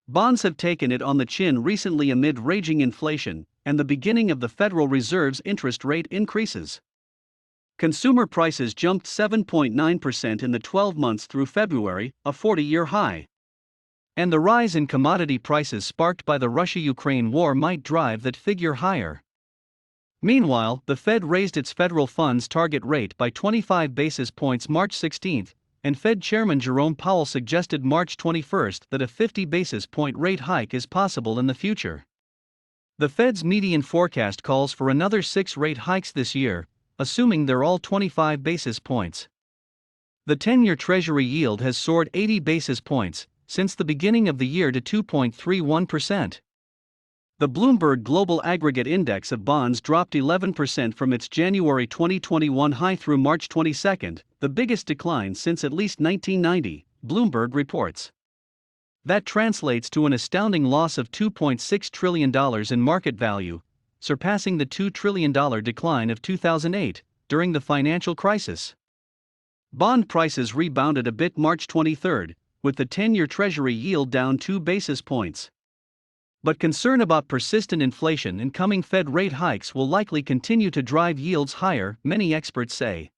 Bonds have taken it on the chin recently amid raging inflation and the beginning of the Federal Reserve's interest rate increases. Consumer prices jumped 7.9% in the 12 months through February, a 40-year high. And the rise in commodity prices sparked by the Russia-Ukraine war might drive that figure higher. Meanwhile, the Fed raised its federal funds target rate by 25 basis points March 16, and Fed Chairman Jerome Powell suggested March 21 that a 50 basis point rate hike is possible in the future. The Fed's median forecast calls for another 6 rate hikes this year, assuming they're all 25 basis points. The 10-year Treasury yield has soared 80 basis points since the beginning of the year to 2.31%. The Bloomberg Global Aggregate Index of bonds dropped 11% from its January 2021 high through March 22, the biggest decline since at least 1990, Bloomberg reports. That translates to an astounding loss of $2.6 trillion in market value, surpassing the $2 trillion decline of 2008, during the financial crisis. Bond prices rebounded a bit March 23, with the 10-year Treasury yield down 2 basis points. But concern about persistent inflation and coming Fed rate hikes will likely continue to drive yields higher, many experts say.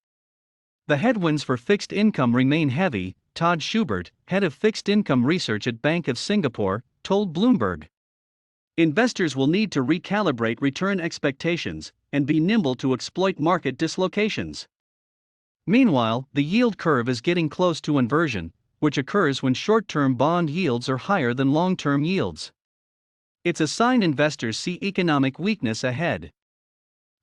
The headwinds for fixed income remain heavy, Todd Schubert, head of fixed income research at Bank of Singapore, told Bloomberg. Investors will need to recalibrate return expectations and be nimble to exploit market dislocations. Meanwhile, the yield curve is getting close to inversion, which occurs when short-term bond yields are higher than long-term yields. It's a sign investors see economic weakness ahead.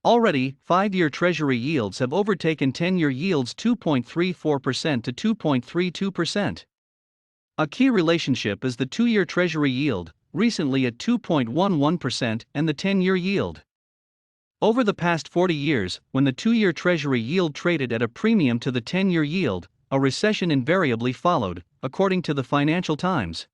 Already, 5-year Treasury yields have overtaken 10-year yields 2.34% to 2.32%. A key relationship is the 2-year Treasury yield, recently at 2.11%, and the 10-year yield. Over the past 40 years, when the 2-year Treasury yield traded at a premium to the 10-year yield, a recession invariably followed, according to the Financial Times.